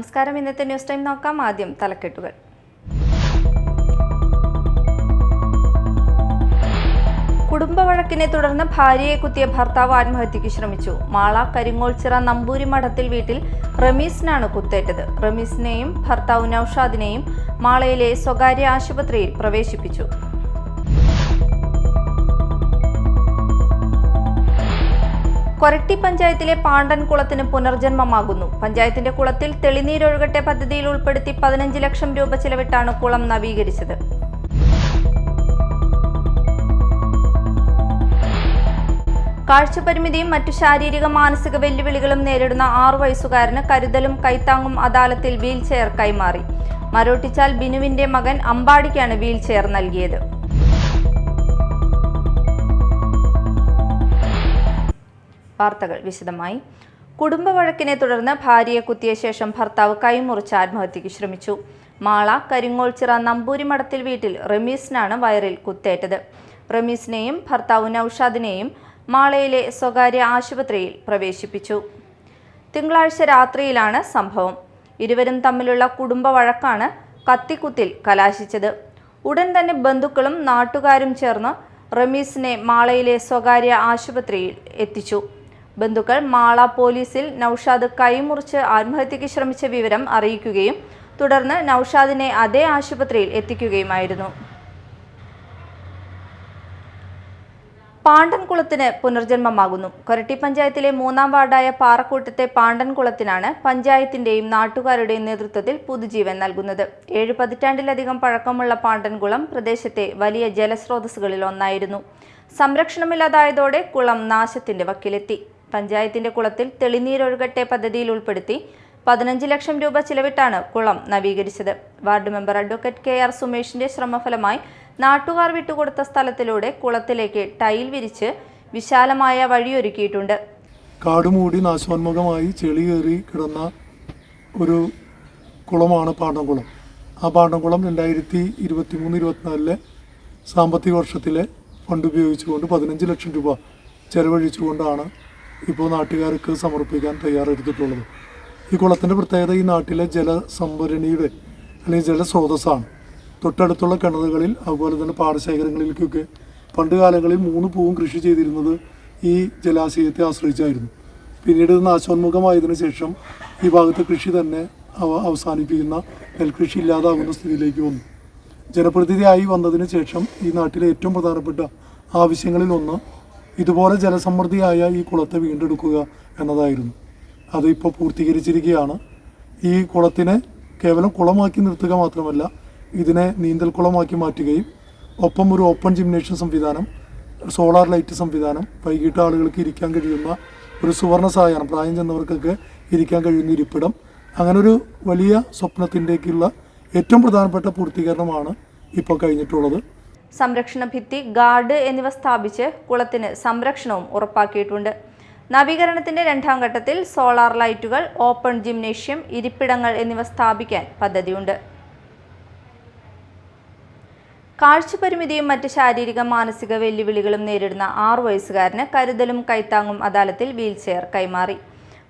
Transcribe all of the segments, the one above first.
നമസ്കാരം. ഇന്നത്തെ news time നോക്കാം. ആദ്യം തലക്കെട്ടുകൾ. കുടുംബവഴക്കിനെ തുടർന്ന് ഭാര്യയെ കുത്തിയ ഭർത്താവ് ആത്മഹത്യയ്ക്ക് ശ്രമിച്ചു. മാള കരിങ്ങോൾച്ചിറ നമ്പൂരി മഠത്തിൽ വീട്ടിൽ റമീസിനാണ് കുത്തേറ്റത്. റമീസിനെയും ഭർത്താവ് നൌഷാദിനെയും മാളയിലെ സ്വകാര്യ ആശുപത്രിയിൽ പ്രവേശിപ്പിച്ചു. കൊരട്ടി പഞ്ചായത്തിലെ പാണ്ടൻ കുളത്തിന് പുനർജന്മമാകുന്നു. പഞ്ചായത്തിന്റെ കുളത്തിൽ തെളിനീരൊഴുകട്ടെ പദ്ധതിയിൽ ഉൾപ്പെടുത്തി 15 ലക്ഷം രൂപ ചിലവിട്ടാണ് കുളം നവീകരിച്ചത്. കാഴ്ചപരിമിതിയും മറ്റു ശാരീരിക മാനസിക വെല്ലുവിളികളും നേരിടുന്ന 6 വയസ്സുകാരന് കരുതലും കൈത്താങ്ങും അദാലത്തിൽ വീൽചെയർ കൈമാറി. മരോട്ടിച്ചാൽ ബിനുവിന്റെ മകൻ അമ്പാടിക്കാണ് വീൽചെയർ നൽകിയത്. വാർത്തകൾ വിശദമായി. കുടുംബവഴക്കിനെ തുടർന്ന് ഭാര്യയെ കുത്തിയ ശേഷം ഭർത്താവ് കൈമുറിച്ച് ആത്മഹത്യയ്ക്ക് ശ്രമിച്ചു. മാള കരിങ്ങോൾച്ചിറ നമ്പൂരി മഠത്തിൽ വീട്ടിൽ റമീസിനാണ് വയറിൽ കുത്തേറ്റത്. റമീസിനെയും ഭർത്താവ് നൌഷാദിനെയും മാളയിലെ സ്വകാര്യ ആശുപത്രിയിൽ പ്രവേശിപ്പിച്ചു. തിങ്കളാഴ്ച രാത്രിയിലാണ് സംഭവം. ഇരുവരും തമ്മിലുള്ള കുടുംബവഴക്കാണ് കത്തിക്കുത്തിൽ കലാശിച്ചത്. ഉടൻ തന്നെ ബന്ധുക്കളും നാട്ടുകാരും ചേർന്ന് റമീസിനെ മാളയിലെ സ്വകാര്യ ആശുപത്രിയിൽ എത്തിച്ചു. ബന്ധുക്കൾ മാള പോലീസിൽ നൌഷാദ് കൈമുറിച്ച് ആത്മഹത്യയ്ക്ക് ശ്രമിച്ച വിവരം അറിയിക്കുകയും തുടർന്ന് നൌഷാദിനെ അതേ ആശുപത്രിയിൽ എത്തിക്കുകയുമായിരുന്നു. പാണ്ടൻകുളത്തിന് പുനർജന്മമാകുന്നു. കൊരട്ടി പഞ്ചായത്തിലെ 3-ാം വാർഡായ പാറക്കൂട്ടത്തെ പാണ്ടൻകുളത്തിനാണ് പഞ്ചായത്തിന്റെയും നാട്ടുകാരുടെയും നേതൃത്വത്തിൽ പുതുജീവൻ നൽകുന്നത്. 7 പതിറ്റാണ്ടിലധികം പഴക്കമുള്ള പാണ്ടൻകുളം പ്രദേശത്തെ വലിയ ജലസ്രോതസ്സുകളിൽ ഒന്നായിരുന്നു. സംരക്ഷണമില്ലാതായതോടെ കുളം നാശത്തിന്റെ വക്കിലെത്തി. പഞ്ചായത്തിന്റെ കുളത്തിൽ തെളിനീരൊഴുകട്ടെ പദ്ധതിയിൽ ഉൾപ്പെടുത്തി 15 ലക്ഷം രൂപ ചിലവിട്ടാണ് കുളം നവീകരിച്ചത്. വാർഡ് മെമ്പർ അഡ്വക്കേറ്റ് KR സുമേഷിന്റെ ശ്രമഫലമായി നാട്ടുകാർ വിട്ടുകൊടുത്ത സ്ഥലത്തിലൂടെ കുളത്തിലേക്ക് ടൈൽ വിരിച്ച് വിശാലമായ വഴിയൊരുക്കിയിട്ടുണ്ട്. കാടുമൂടി നാശോന്മുഖമായി ചെളി കയറി കിടന്ന ഒരു കുളമാണ് പാണ്ടൻകുളം. ആ പാണ്ടൻകുളം 2023-24 സാമ്പത്തിക വർഷത്തിലെ ഫണ്ട് ഉപയോഗിച്ചുകൊണ്ട് 15 ലക്ഷം രൂപ ചെലവഴിച്ചുകൊണ്ടാണ് ഇപ്പോൾ നാട്ടുകാർക്ക് സമർപ്പിക്കാൻ തയ്യാറെടുത്തിട്ടുള്ളത്. ഈ കുളത്തിൻ്റെ പ്രത്യേകത ഈ നാട്ടിലെ ജലസംഭരണിയുടെ അല്ലെങ്കിൽ ജലസ്രോതസ്സാണ്. തൊട്ടടുത്തുള്ള കിണറുകളിൽ അതുപോലെ തന്നെ പാടശേഖരങ്ങളിലേക്കൊക്കെ പണ്ട് കാലങ്ങളിൽ 3 പൂവും കൃഷി ചെയ്തിരുന്നത് ഈ ജലാശയത്തെ ആശ്രയിച്ചായിരുന്നു. പിന്നീട് നാശോന്മുഖമായതിനു ശേഷം ഈ ഭാഗത്തെ കൃഷി തന്നെ അവസാനിപ്പിക്കുന്ന നെൽകൃഷി ഇല്ലാതാകുന്ന സ്ഥിതിയിലേക്ക് വന്നു. ജനപ്രതിനിധിയായി വന്നതിന് ശേഷം ഈ നാട്ടിലെ ഏറ്റവും പ്രധാനപ്പെട്ട ആവശ്യങ്ങളിലൊന്ന് ഇതുപോലെ ജലസമൃദ്ധിയായ ഈ കുളത്തെ വീണ്ടെടുക്കുക എന്നതായിരുന്നു. അത് ഇപ്പോൾ പൂർത്തീകരിച്ചിരിക്കുകയാണ്. ഈ കുളത്തിനെ കേവലം കുളമാക്കി നിർത്തുക മാത്രമല്ല, ഇതിനെ നീന്തൽക്കുളമാക്കി മാറ്റുകയും ഒപ്പം ഒരു ഓപ്പൺ ജിംനേഷ്യം സംവിധാനം, സോളാർ ലൈറ്റ് സംവിധാനം, വൈകിട്ട് ആളുകൾക്ക് ഇരിക്കാൻ കഴിയുന്ന ഒരു സുവർണ സായാഹ്നം, പ്രായം ചെന്നവർക്കൊക്കെ ഇരിക്കാൻ കഴിയുന്ന ഇരിപ്പിടം, അങ്ങനൊരു വലിയ സ്വപ്നത്തിൻ്റെക്കുള്ള ഏറ്റവും പ്രധാനപ്പെട്ട പൂർത്തീകരണമാണ് ഇപ്പോൾ കഴിഞ്ഞിട്ടുള്ളത്. സംരക്ഷണ ഭിത്തി, ഗാർഡ് എന്നിവ സ്ഥാപിച്ച് കുളത്തിന് സംരക്ഷണവും ഉറപ്പാക്കിയിട്ടുണ്ട്. നവീകരണത്തിന്റെ 2-ാം ഘട്ടത്തിൽ സോളാർ ലൈറ്റുകൾ, ഓപ്പൺ ജിംനേഷ്യം, ഇരിപ്പിടങ്ങൾ എന്നിവ സ്ഥാപിക്കാൻ പദ്ധതിയുണ്ട്. കാഴ്ചപരിമിതിയും മറ്റ് ശാരീരിക മാനസിക വെല്ലുവിളികളും നേരിടുന്ന 6 വയസ്സുകാരന് കരുതലും കൈത്താങ്ങും അദാലത്തിൽ വീൽചെയർ കൈമാറി.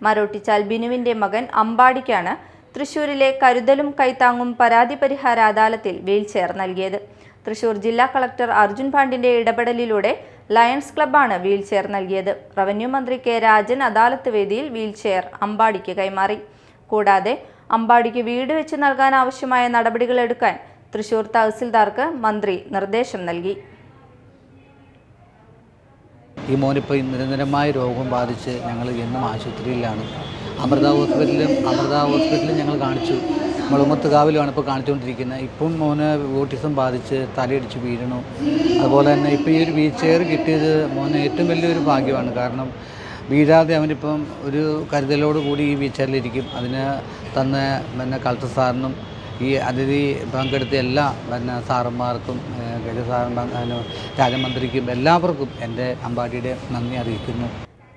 മരോട്ടിച്ചാൽ ബിനുവിന്റെ മകൻ അമ്പാടിക്കാണ് തൃശൂരിലെ കരുതലും കൈത്താങ്ങും പരാതി പരിഹാര അദാലത്തിൽ വീൽചെയർ നൽകിയത്. തൃശൂർ ജില്ലാ കളക്ടർ അർജുൻ പാണ്ഡ്യന്റെ ഇടപെടലിലൂടെ ലയൺസ് ക്ലബ്ബാണ് വീൽചെയർ നൽകിയത്. റവന്യൂ മന്ത്രി K. രാജൻ അദാലത്ത് വേദിയിൽ വീൽചെയർ അമ്പാടിക്ക് കൈമാറി. കൂടാതെ അമ്പാടിക്ക് വീട് വെച്ച് നൽകാൻ ആവശ്യമായ നടപടികൾ എടുക്കാൻ തൃശൂർ തഹസിൽദാർക്ക് മന്ത്രി നിർദ്ദേശം നൽകി. ഈ മോനിപ്പോൾ നിരന്തരമായ രോഗം ബാധിച്ച് ഞങ്ങൾ എന്നും ആശുപത്രിയിലാണ്. അമൃത ഹോസ്പിറ്റലിൽ ഞങ്ങൾ കാണിച്ചു. മുളമത്തുകാവിലുമാണ് ഇപ്പോൾ കാണിച്ചുകൊണ്ടിരിക്കുന്നത്. ഇപ്പം മോന് ഓട്ടിസം ബാധിച്ച് തലയിടിച്ച് വീഴണു. അതുപോലെ തന്നെ ഇപ്പോൾ ഈ ഒരു വീൽ ചെയർ കിട്ടിയത് മോന് ഏറ്റവും വലിയൊരു ഭാഗ്യമാണ്. കാരണം വീഴാതെ അവനിപ്പം ഒരു കരുതലോടുകൂടി ഈ വീൽ ചെയറിലിരിക്കും. അതിന് തന്നെ കളക്ടർ സാറിനും ഈ അതിഥി പങ്കെടുത്ത എല്ലാ സാറന്മാർക്കും രാജമന്ത്രിക്കും എല്ലാവർക്കും എൻ്റെ അമ്പാടിയുടെ നന്ദി അറിയിക്കുന്നു.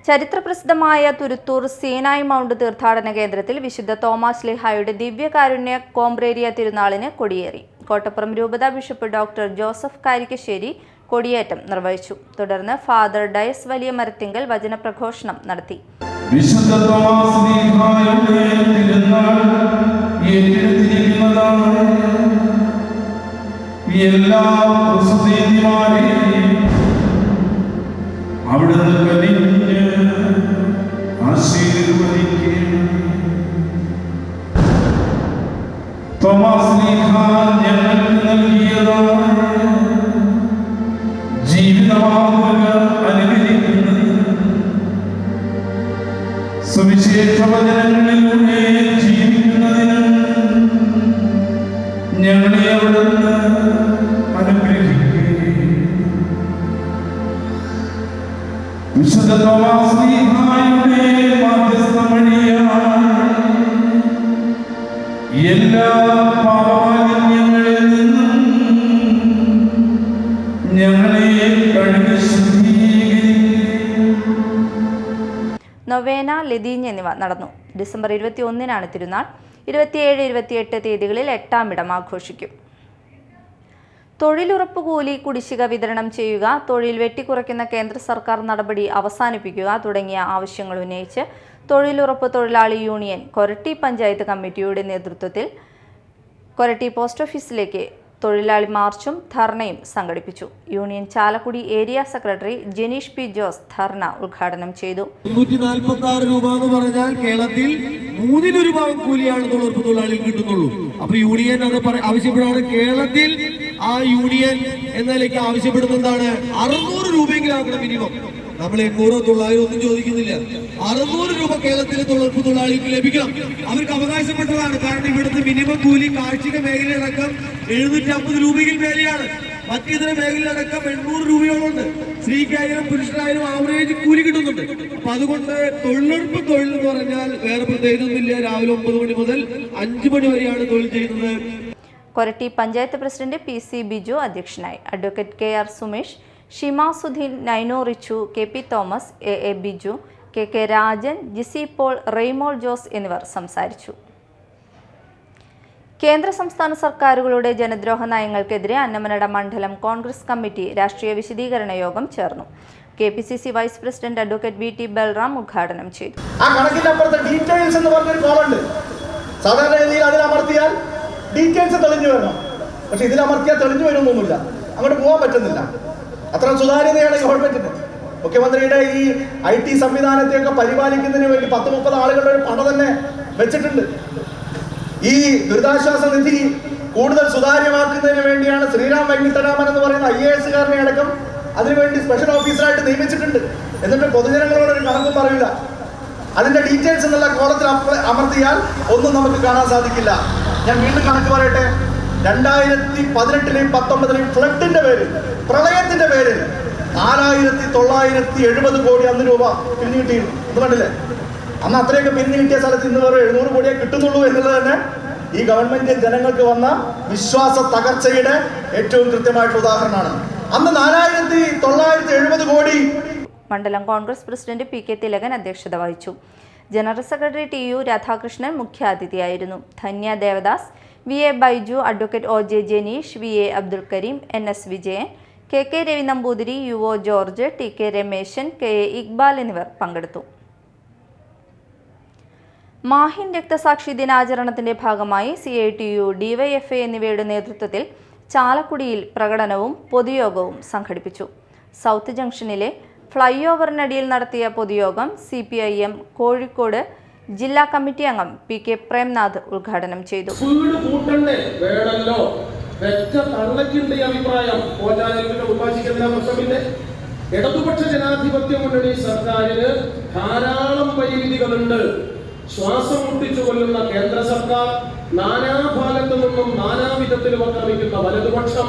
ചരിത്രപ്രസിദ്ധമായ തുരുത്തൂർ സീനായ് മൗണ്ട് തീർത്ഥാടന കേന്ദ്രത്തിൽ വിശുദ്ധ തോമാസ് ശ്ലീഹായുടെ ദിവ്യകാരുണ്യ കോംബ്രേരിയ തിരുനാളിന് കൊടിയേറി. കോട്ടപ്പുറം രൂപതാ ബിഷപ്പ് ഡോക്ടർ ജോസഫ് കാരിക്കശ്ശേരി കൊടിയേറ്റം നിർവഹിച്ചു. തുടർന്ന് ഫാദർ ഡയസ് വലിയ മരത്തിങ്കൽ വചനപ്രഘോഷണം നടത്തി. വിശുദ്ധ തോമസ് ശ്ലീഹായുടെ തിരുനാൾ ഏറ്റെടുത്തിരിക്കുന്നതാണ്. എല്ലാ പ്രസിദ്ധിമാരെയും അവിടുന്ന് കനിഞ്ഞ് ആശീർവദിക്കണം. തോമസ് ശ്ലീഹ ഞങ്ങൾക്ക് നൽകിയതാണ് ജീവിതമാർഗ്ഗ അനുകരിക്കുന്നത്. സുവിശേഷ വചനങ്ങളിലൂടെ ജീവിക്കുന്നതിനും ഞങ്ങളെ അവിടുന്ന് അനുഗ്രഹിക്കുകയും വിശുദ്ധ തോമസ് ശ്ലീഹായുടെ മാധ്യസ്ഥം വഴിയായി എല്ലാ പാപമാലിന്യങ്ങളിൽ നിന്നും ഞങ്ങളെ കഴുകി ശുദ്ധീകരിക്കുകയും. നൊവേന, ലതീഞ്ഞ് എന്നിവ നടന്നു. ഡിസംബർ 21-നാണ് തിരുനാൾ. 27, 28 തീയതികളിൽ 8-ാം ഇടം ആഘോഷിക്കും. തൊഴിലുറപ്പ് കൂലി കുടിശ്ശിക വിതരണം ചെയ്യുക, തൊഴിൽ വെട്ടിക്കുറയ്ക്കുന്ന കേന്ദ്ര സർക്കാർ നടപടി അവസാനിപ്പിക്കുക തുടങ്ങിയ ആവശ്യങ്ങൾ ഉന്നയിച്ച് തൊഴിലുറപ്പ് തൊഴിലാളി യൂണിയൻ കൊരട്ടി പഞ്ചായത്ത് കമ്മിറ്റിയുടെ നേതൃത്വത്തിൽ കൊരട്ടി പോസ്റ്റ് ഓഫീസിലേക്ക് തൊഴിലാളി മാർച്ചും ധർണയും സംഘടിപ്പിച്ചു. Union Chalakudy area secretary Janeesh P Jose dharna ഉദ്ഘാടനം ചെയ്തു. 246 രൂപ എന്ന് പറഞ്ഞാൽ കേരളത്തിൽ 3 രൂപ കൂലിയാണ് തൊഴിലുറപ്പ് തൊഴിലാളികൾ കിട്ടുന്നുള്ളൂ. അപ്പൊ യൂണിയൻ അത് ആവശ്യപ്പെടുകയാണ്. കേരളത്തിൽ ആ യൂണിയൻ എന്നതിലേക്ക് ആവശ്യപ്പെടുന്നത് എന്താണ്? 600 രൂപയെങ്കിലും ആക്കണം മിനിമം. നമ്മൾ 800 900 ഒന്നും ചോദിക്കുന്നില്ല. 600 രൂപ കേരളത്തിലെ തൊഴിലുറപ്പ് തൊഴിലാളികൾക്ക് ലഭിക്കണം. അവർക്ക് അവകാശപ്പെട്ടതാണ്. കാരണം ഇവിടുത്തെ മിനിമം കൂലി കാർഷിക മേഖലയടക്കം 750 രൂപയിൽ മേലെയാണ്. മറ്റിതര മേഖലയടക്കം 800 രൂപയോളുണ്ട്. സ്ത്രീക്കായാലും പുരുഷനായാലും ആവറേജ് കൂലി കിട്ടുന്നുണ്ട്. അപ്പൊ അതുകൊണ്ട് തൊഴിലുറപ്പ് തൊഴിൽ എന്ന് പറഞ്ഞാൽ വേറെ പ്രത്യേകതയൊന്നുമില്ല. രാവിലെ 9 മണി മുതൽ 5 മണി വരെയാണ് തൊഴിൽ ചെയ്യുന്നത്. കൊരട്ടി പഞ്ചായത്ത് പ്രസിഡന്റ് PC ബിജു അധ്യക്ഷനായി. Advocate KR Sumesh, Shimasuddeen, Naino Richu, KP Thomas, AA Biju, KK Rajan, Jisi Paul, Reymol Jose എന്നിവർ സംസാരിച്ചു. കേന്ദ്ര സംസ്ഥാന സർക്കാരുകളുടെ ജനദ്രോഹ നയങ്ങൾക്കെതിരെ അന്നമനട മണ്ഡലം കോൺഗ്രസ് കമ്മിറ്റി രാഷ്ട്രീയ വിശദീകരണ യോഗം ചേർന്നു. KPCC vice president advocate VT Balram ഉദ്ഘാടനം ചെയ്തു. ആ കണക്കിനപ്പുറത്തെ ഡീറ്റെയിൽസ് എന്ന് പറഞ്ഞൊരു കോളുണ്ട്. സാധാരണഗതിയിൽ അതിലമർത്തിയാൽ ഡീറ്റെയിൽസ് തെളിഞ്ഞു വരണം. പക്ഷെ ഇതിലമർത്തിയാൽ തെളിഞ്ഞു വരുന്നൊന്നുമില്ല. അങ്ങോട്ട് പോകാൻ പറ്റുന്നില്ല. അത്ര സുതാര്യതയാണ് ഗവൺമെന്റിന്. മുഖ്യമന്ത്രിയുടെ ഈ IT സംവിധാനത്തെയൊക്കെ പരിപാലിക്കുന്നതിന് വേണ്ടി 10-30 ആളുകളുടെ ഒരു പണ തന്നെ വെച്ചിട്ടുണ്ട്. ഈ ദുരിതാശ്വാസ നിധി കൂടുതൽ സുതാര്യമാക്കുന്നതിന് വേണ്ടിയാണ് ശ്രീറാം വെങ്കിട്ടരാമൻ എന്ന് പറയുന്ന IAS-കാരനെ അടക്കം അതിനുവേണ്ടി സ്പെഷ്യൽ ഓഫീസറായിട്ട് നിയമിച്ചിട്ടുണ്ട്. എന്നിട്ട് പൊതുജനങ്ങളോട് ഒരു കണക്കും പറയില്ല. അതിന്റെ ഡീറ്റെയിൽസ് എന്നുള്ള കോളത്തിൽ അമർത്തിയാൽ ഒന്നും നമുക്ക് കാണാൻ സാധിക്കില്ല. ഞാൻ വീണ്ടും കണക്ക് പറയട്ടെ. 2018-ലെയും 19-ലെയും ഫ്ലഡിന്റെ പേരിൽ, പ്രളയത്തിന്റെ പേരിൽ 4970 കോടി അന്ന് രൂപ പിരിഞ്ഞു കിട്ടിയിരുന്നു. ഇത് കണ്ടില്ലേ? അന്ന് അത്രയൊക്കെ പിരിഞ്ഞു കിട്ടിയ സ്ഥലത്ത് ഇന്ന് വേറെ 700 കോടിയെ കിട്ടുന്നുള്ളൂ എന്നുള്ളത് തന്നെ ഈ ഗവൺമെന്റ് ജനങ്ങൾക്ക് വന്ന വിശ്വാസ തകർച്ചയുടെ ഏറ്റവും കൃത്യമായിട്ടുള്ള ഉദാഹരണമാണ്. അന്ന് 4970 കോടി. മണ്ഡലം കോൺഗ്രസ് പ്രസിഡന്റ് PK തിലകൻ അധ്യക്ഷത വഹിച്ചു. ജനറൽ സെക്രട്ടറി TU രാധാകൃഷ്ണൻ മുഖ്യാതിഥിയായിരുന്നു. Dhanya Devadas, VA Baiju, advocate OJ Janeesh, VA Abdul Kareem, NS Vijayan, KK Ravi Namboothiri, UO George, TK Rameshan, KA Iqbal എന്നിവർ പങ്കെടുത്തു. മാഹിൻ രക്തസാക്ഷി ദിനാചരണത്തിന്റെ ഭാഗമായി CITU, DYFI എന്നിവയുടെ നേതൃത്വത്തിൽ ചാലക്കുടിയിൽ പ്രകടനവും പൊതുയോഗവും സംഘടിപ്പിച്ചു. സൗത്ത് ജംഗ്ഷനിലെ ഫ്ലൈ ഓവറിനടിയിൽ നടത്തിയ പൊതുയോഗം CPIM കോഴിക്കോട് ജില്ലാ കമ്മിറ്റി അംഗം PK പ്രേംനാഥ് ഉദ്ഘാടനം ചെയ്തു. ഇടതുപക്ഷ ജനാധിപത്യ മുന്നണി സർക്കാരിന് ധാരാളം പരിമിതികളുണ്ട്. ശ്വാസം മുട്ടിച്ചു കൊല്ലുന്ന കേന്ദ്ര സർക്കാർ, നാനാഭാഗത്തു നിന്നും നാനാവിധത്തിലും ആക്രമിക്കുന്ന വലതുപക്ഷം,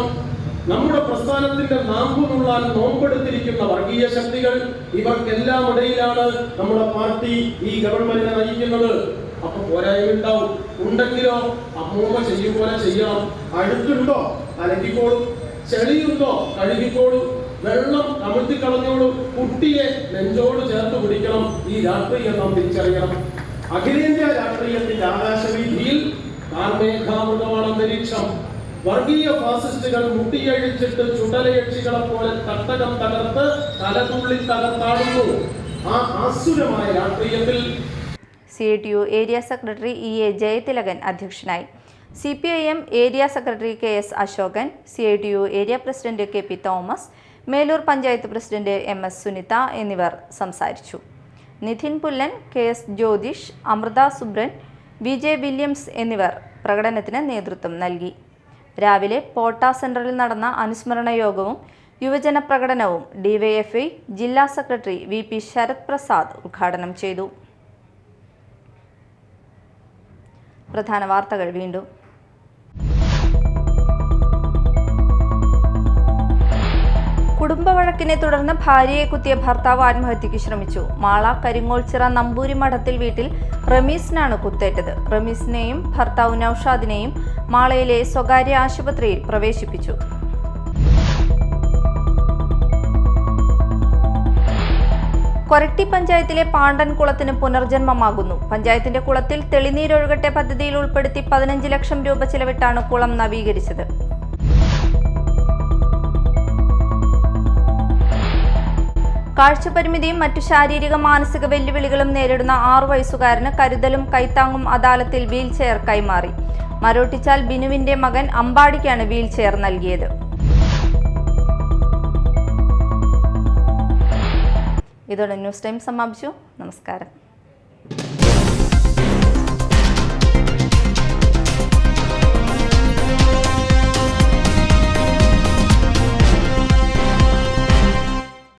നമ്മുടെ പ്രസ്ഥാനത്തിന്റെ നാമ്പുനുള്ളാൻ നോമ്പെടുത്തിരിക്കുന്ന വർഗീയ ശക്തികൾ, ഇവർക്കെല്ലാം ഇടയിലാണ് നമ്മുടെ പാർട്ടി ഈ ഗവൺമെന്റിനെ നയിക്കുന്നത്. അപ്പൊ പോരായ്മയുണ്ടാവും. ഉണ്ടെങ്കിലോ അമ്മൂമ്മ ചെയ്യും പോലെ ചെയ്യണം. അഴുക്കുണ്ടോ അലക്കിക്കോളും, ചെളിയുണ്ടോ കഴുകിക്കോളും, വെള്ളം കമഴ്ത്തിക്കളഞ്ഞോളൂ, കുട്ടിയെ നെഞ്ചോട് ചേർത്ത് പിടിക്കണം. ഈ രാഷ്ട്രീയം നാം തിരിച്ചറിയണം. അഖിലേന്ത്യാ രാഷ്ട്രീയത്തിന്റെ ആകാശവീതിയിൽ കാർമേഘാമൃതമാണ് അന്തരീക്ഷം. വർഗീയ ഫാസിസ്റ്റുകൾ മുട്ടിയഴിച്ചിട്ട് ചുടലയക്ഷികളെ പോലെ തട്ടകം തകർത്ത് തലതുള്ളി തകർത്താടുന്നു. ആ ആസുരമായ രാഷ്ട്രീയത്തിൽ CITU area secretary EA Jayathilakan അധ്യക്ഷനായി. CPIM area secretary KS Ashokan, CITU area president KP Thomas, Melur panchayat president MS Sunitha എന്നിവർ സംസാരിച്ചു. നിധിൻ പുല്ലൻ, KS ജ്യോതിഷ്, അമൃത സുബ്രൻ, VJ വില്യംസ് എന്നിവർ പ്രകടനത്തിന് നേതൃത്വം നൽകി. രാവിലെ പോട്ട സെന്ററിൽ നടന്ന അനുസ്മരണ യോഗവും യുവജന പ്രകടനവും DYFI ജില്ലാ സെക്രട്ടറി VP ശരത് പ്രസാദ് ഉദ്ഘാടനം ചെയ്തു. പ്രധാന വാർത്തകൾ വീണ്ടും. കുടുംബവഴക്കിനെ തുടർന്ന് ഭാര്യയെ കുത്തിയ ഭർത്താവ് ആത്മഹത്യയ്ക്ക് ശ്രമിച്ചു. മാള കരിങ്ങോൾച്ചിറ നമ്പൂരി മഠത്തിൽ വീട്ടിൽ റമീസിനാണ് കുത്തേറ്റത്. റമീസിനെയും ഭർത്താവ് നൌഷാദിനെയും മാളയിലെ സ്വകാര്യ ആശുപത്രിയിൽ പ്രവേശിപ്പിച്ചു. കൊരട്ടി പഞ്ചായത്തിലെ പാണ്ടൻ കുളത്തിന് പുനർജന്മമാകുന്നു. പഞ്ചായത്തിന്റെ കുളത്തിൽ തെളിനീരൊഴുകട്ടെ പദ്ധതിയിൽ ഉൾപ്പെടുത്തി 15 ലക്ഷം രൂപ ചിലവിട്ടാണ് കുളം നവീകരിച്ചത്. കാഴ്ചപരിമിതിയും മറ്റു ശാരീരിക മാനസിക വെല്ലുവിളികളും നേരിടുന്ന 6 വയസ്സുകാരന് കരുതലും കൈത്താങ്ങും അദാലത്തിൽ വീൽചെയർ കൈമാറി. മരോട്ടിച്ചാൽ ബിനുവിന്റെ മകൻ അമ്പാടിക്കാണ് വീൽചെയർ നൽകിയത്. ഇതോടെ ന്യൂസ് ടൈം സമാപിച്ചു. നമസ്കാരം.